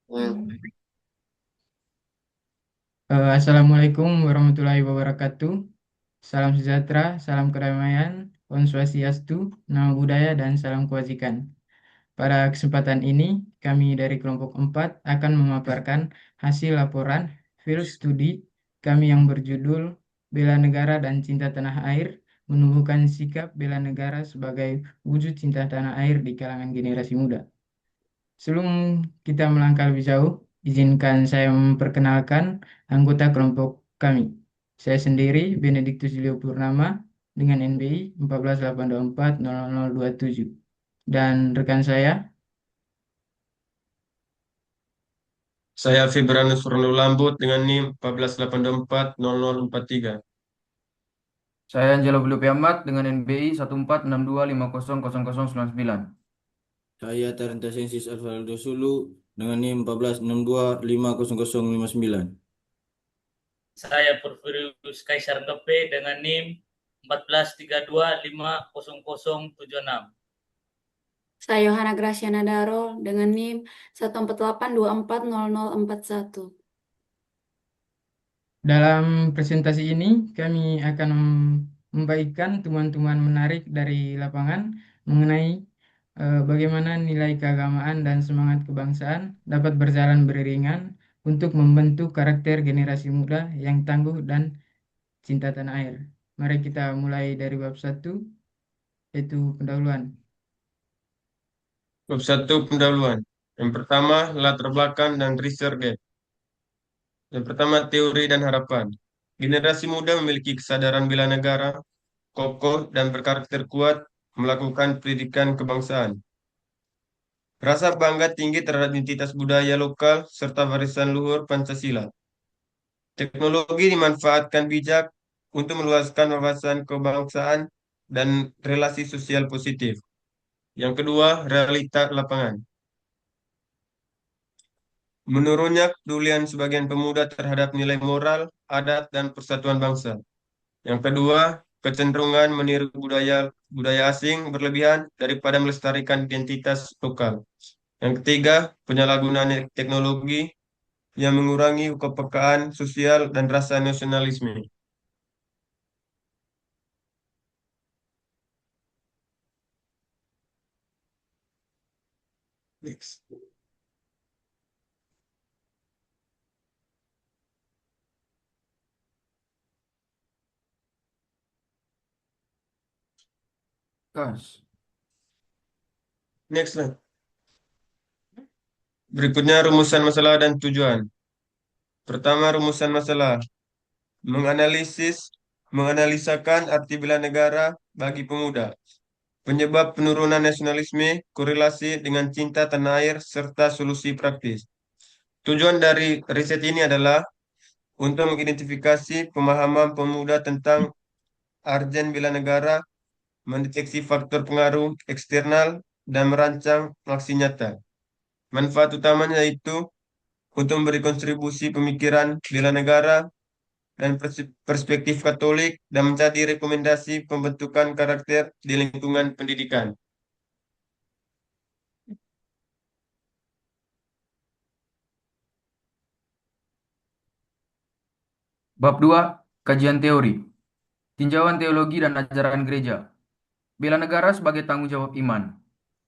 Hmm. Assalamualaikum warahmatullahi wabarakatuh. Salam sejahtera, salam kedamaian, Om Swastiastu, Namo Buddhaya, dan salam kebajikan. Pada kesempatan ini, kami dari kelompok 4 akan memaparkan hasil laporan field studi kami yang berjudul Bela Negara dan Cinta Tanah Air, menumbuhkan sikap bela negara sebagai wujud cinta tanah air di kalangan generasi muda. Sebelum kita melangkah lebih jauh, izinkan saya memperkenalkan anggota kelompok kami. Saya sendiri, Benediktus Julio Purnama, dengan NBI 1482400027. Dan rekan saya, Saya Fibranus Furno Lambut dengan NIM 1482400043. Saya Angelo Bulupi Ahmad dengan NBI 1462500099. Saya Taranta Sensis Alvaldo Sulu dengan NIM 1462500059. Saya Porfirius Kaisar Tope dengan NIM 1432500076. Saya Yohana Graciana Daro dengan NIM 1482400041. dalam presentasi ini kami akan membagikan temuan-temuan menarik dari lapangan mengenai bagaimana nilai keagamaan dan semangat kebangsaan dapat berjalan beriringan untuk membentuk karakter generasi muda yang tangguh dan cinta tanah air. Mari kita mulai dari bab 1, yaitu pendahuluan. Bab 1 pendahuluan. Yang pertama, latar belakang dan research. Yang pertama, teori dan harapan. Generasi muda memiliki kesadaran bela negara, kokoh dan berkarakter kuat melakukan pendidikan kebangsaan. Rasa bangga tinggi terhadap identitas budaya lokal serta warisan luhur Pancasila. Teknologi dimanfaatkan bijak untuk meluaskan wawasan kebangsaan dan relasi sosial positif. Yang kedua, realita lapangan. Menurunnya kepedulian sebagian pemuda terhadap nilai moral, adat, dan persatuan bangsa. Yang kedua, kecenderungan meniru budaya budaya asing berlebihan daripada melestarikan identitas lokal. Yang ketiga, penyalahgunaan teknologi yang mengurangi kepekaan sosial dan rasa nasionalisme. Next. Kas. Next lah. Berikutnya rumusan masalah dan tujuan. Pertama, rumusan masalah. Menganalisakan arti bela negara bagi pemuda. Penyebab penurunan nasionalisme, korelasi dengan cinta tanah air, serta solusi praktis. Tujuan dari riset ini adalah untuk mengidentifikasi pemahaman pemuda tentang arjen bela negara, mendeteksi faktor pengaruh eksternal, dan merancang aksi nyata. Manfaat utamanya yaitu untuk memberi kontribusi pemikiran bela negara dan perspektif Katolik dan menjadi rekomendasi pembentukan karakter di lingkungan pendidikan. Bab 2, Kajian Teori. Tinjauan teologi dan ajaran gereja. Bela negara sebagai tanggung jawab iman.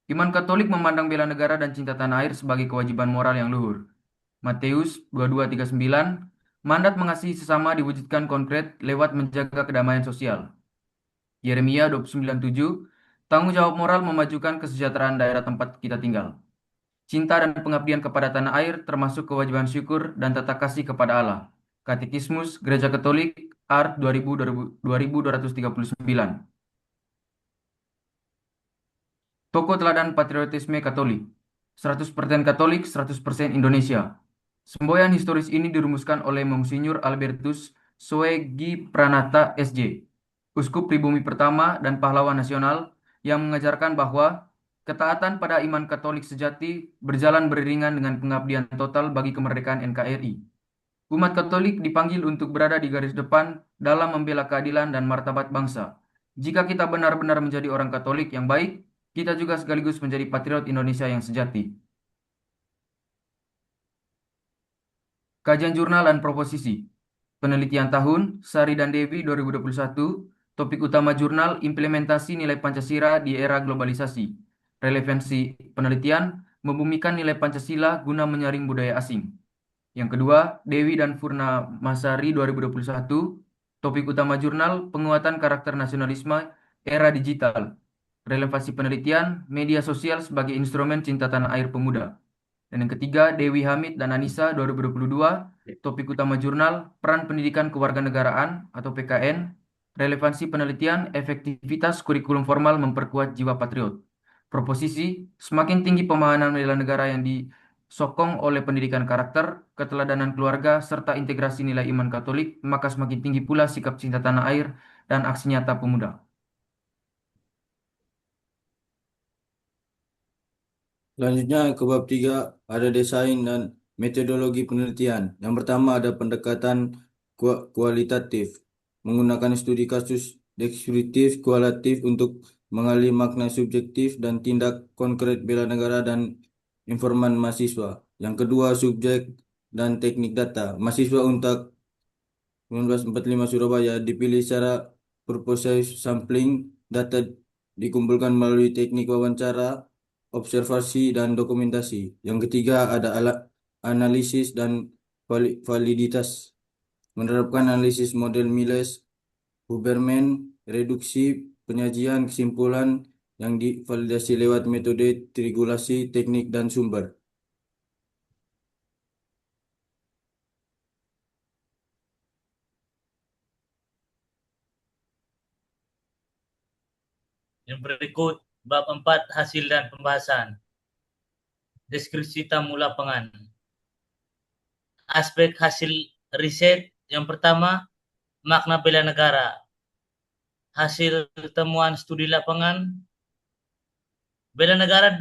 Iman Katolik memandang bela negara dan cinta tanah air sebagai kewajiban moral yang luhur. Matius 22:39, mandat mengasihi sesama diwujudkan konkret lewat menjaga kedamaian sosial. Yeremia 29:7, tanggung jawab moral memajukan kesejahteraan daerah tempat kita tinggal. Cinta dan pengabdian kepada tanah air termasuk kewajiban syukur dan tata kasih kepada Allah. Katekismus Gereja Katolik Art 2239. Tokoh teladan patriotisme Katolik. 100% Katolik, 100% Indonesia. Semboyan historis ini dirumuskan oleh Monsinyur Albertus Soegi Pranata SJ, Uskup Pribumi pertama dan pahlawan nasional yang mengajarkan bahwa ketaatan pada iman Katolik sejati berjalan beriringan dengan pengabdian total bagi kemerdekaan NKRI. Umat Katolik dipanggil untuk berada di garis depan dalam membela keadilan dan martabat bangsa. Jika kita benar-benar menjadi orang Katolik yang baik, kita juga sekaligus menjadi patriot Indonesia yang sejati. Kajian jurnal dan proposisi. Penelitian tahun Sari dan Dewi 2021. Topik utama jurnal implementasi nilai Pancasila di era globalisasi. Relevansi penelitian membumikan nilai Pancasila guna menyaring budaya asing. Yang kedua, Dewi dan Purnamasari 2021. Topik utama jurnal penguatan karakter nasionalisme era digital. Relevansi penelitian media sosial sebagai instrumen cinta tanah air pemuda. Dan yang ketiga, Dewi Hamid dan Anissa 2022. Topik utama jurnal peran pendidikan kewarganegaraan atau PKN. Relevansi penelitian efektivitas kurikulum formal memperkuat jiwa patriot. Proposisi, semakin tinggi pemahaman bela negara yang disokong oleh pendidikan karakter, keteladanan keluarga, serta integrasi nilai iman Katolik, maka semakin tinggi pula sikap cinta tanah air dan aksi nyata pemuda. Selanjutnya ke bab 3 ada desain dan metodologi penelitian. Yang pertama ada pendekatan kualitatif, menggunakan studi kasus deskriptif kualitatif untuk mengali makna subjektif dan tindak konkret bela negara dan informan mahasiswa. Yang kedua subjek dan teknik data. Mahasiswa untuk 1945 Surabaya dipilih secara purpose sampling, data dikumpulkan melalui teknik wawancara, observasi, dan dokumentasi. Yang ketiga ada alat analisis dan validitas, menerapkan analisis model Miles, Huberman, reduksi, penyajian, kesimpulan yang divalidasi lewat metode triangulasi, teknik, dan sumber. Yang berikut bab 4 hasil dan pembahasan. Deskripsi tamu lapangan. Aspek hasil riset yang pertama, makna bela negara. Hasil temuan studi lapangan, bela negara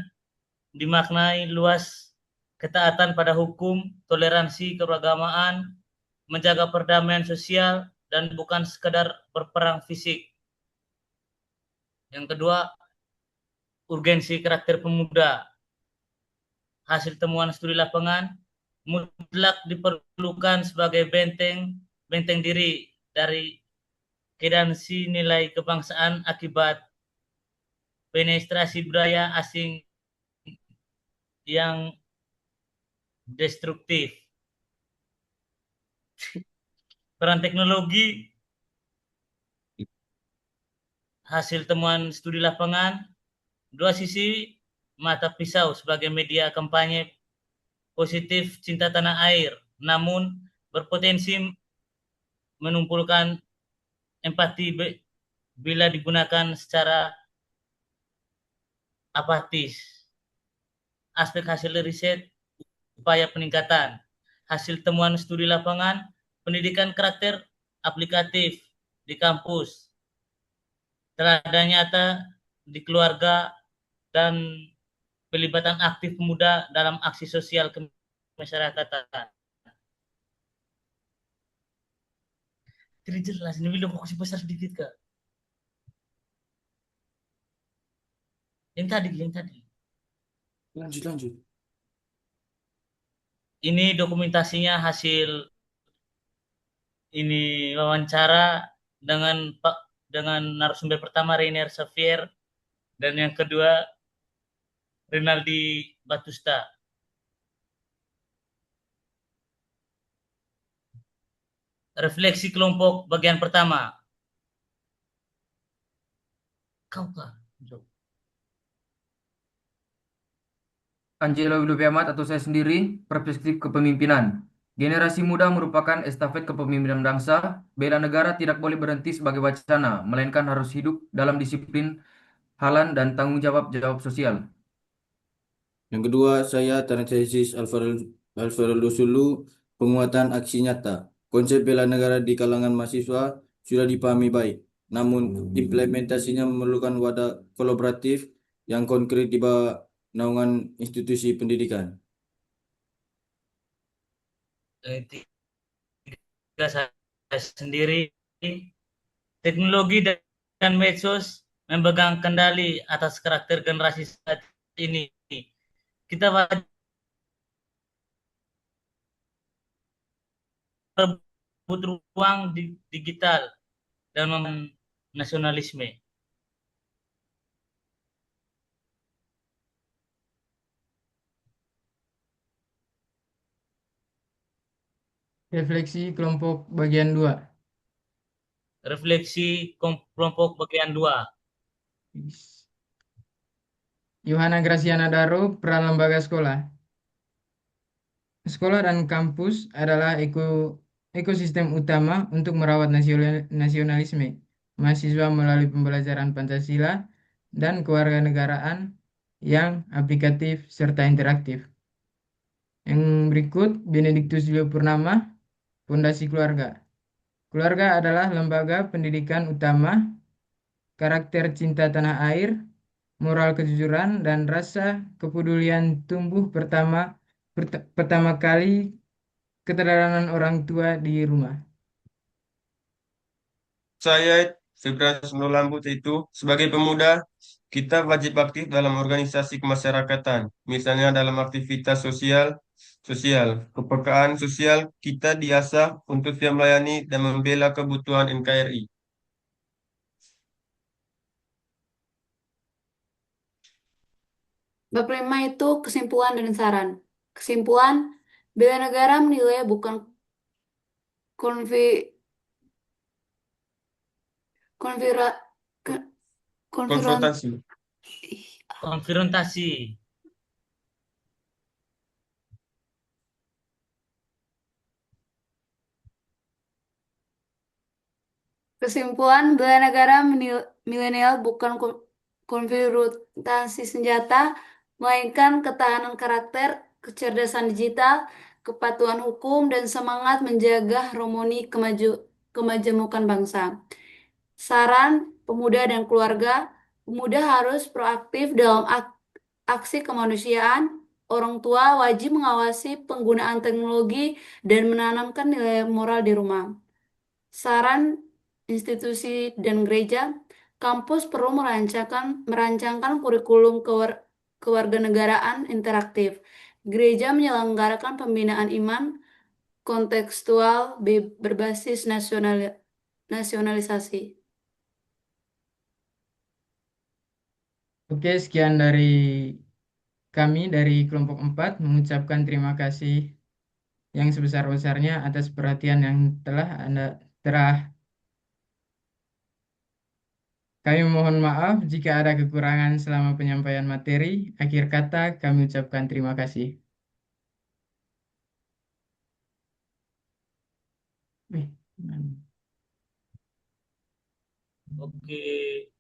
dimaknai luas ketaatan pada hukum, toleransi keberagamaan, menjaga perdamaian sosial, dan bukan sekedar berperang fisik. Yang kedua, urgensi karakter pemuda. Hasil temuan studi lapangan mutlak diperlukan sebagai benteng diri dari kedansi nilai kebangsaan akibat penetrasi budaya asing yang destruktif. Peran teknologi. Hasil temuan studi lapangan, dua sisi mata pisau sebagai media kampanye positif cinta tanah air, namun berpotensi menumpulkan empati bila digunakan secara apatis. Aspek hasil riset, upaya peningkatan. Hasil temuan studi lapangan, pendidikan karakter aplikatif di kampus, teladan nyata di keluarga, dan pelibatan aktif pemuda dalam aksi sosial kemasyarakatan. Tidak jelas, ini belum fokus besar sedikit Kak. Yang tadi. Lanjut. Ini dokumentasinya hasil ini wawancara dengan narasumber pertama Rainer Xavier dan yang kedua Rinaldi Batusta. Refleksi kelompok bagian pertama. Kau Kak. Angelo Widodo atau saya sendiri, perspektif kepemimpinan. Generasi muda merupakan estafet kepemimpinan bangsa. Bela negara tidak boleh berhenti sebagai wacana, melainkan harus hidup dalam disiplin, halan, dan tanggung jawab sosial. Yang kedua, saya Tarnasis Alvarado Sulu, penguatan aksi nyata. Konsep bela negara di kalangan mahasiswa sudah dipahami baik, namun implementasinya memerlukan wadah kolaboratif yang konkret di bawah naungan institusi pendidikan. Tiga saya sendiri, teknologi dan medsos memegang kendali atas karakter generasi saat ini. Kita merebut ruang digital dan nasionalisme. Refleksi kelompok bagian 2. Refleksi kelompok bagian 2. Yohana Graciana Daro, peran lembaga sekolah. Sekolah dan kampus adalah ekosistem utama untuk merawat nasionalisme mahasiswa melalui pembelajaran Pancasila dan kewarganegaraan yang aplikatif serta interaktif. Yang berikut, Benediktus Julio Purnama, Fondasi Keluarga. Keluarga adalah lembaga pendidikan utama, karakter cinta tanah air, moral kejujuran, dan rasa kepedulian tumbuh pertama kali keteladanan orang tua di rumah. Saya Febrian Lambut itu sebagai pemuda kita wajib aktif dalam organisasi kemasyarakatan, misalnya dalam aktivitas sosial. Kepekaan sosial kita diasah untuk siap melayani dan membela kebutuhan NKRI. Bab 5 itu kesimpulan dan saran. Kesimpulan, bela negara menilai bukan konfi, konfira, ke- konfiron, Konfrontasi. Konfrontasi. Kesimpulan, bela negara milenial bukan konfrontasi senjata, melainkan ketahanan karakter, kecerdasan digital, kepatuhan hukum, dan semangat menjaga harmoni kemajemukan bangsa. Saran pemuda dan keluarga, pemuda harus proaktif dalam aksi kemanusiaan. Orang tua wajib mengawasi penggunaan teknologi dan menanamkan nilai moral di rumah. Saran institusi dan gereja, kampus perlu merancangkan kurikulum kewarganegaraan interaktif. Gereja menyelenggarakan pembinaan iman kontekstual berbasis nasionalisasi. Oke, sekian dari kami dari kelompok 4 mengucapkan terima kasih yang sebesar-besarnya atas perhatian yang telah kami mohon maaf jika ada kekurangan selama penyampaian materi. Akhir kata kami ucapkan terima kasih. Wih, Oke.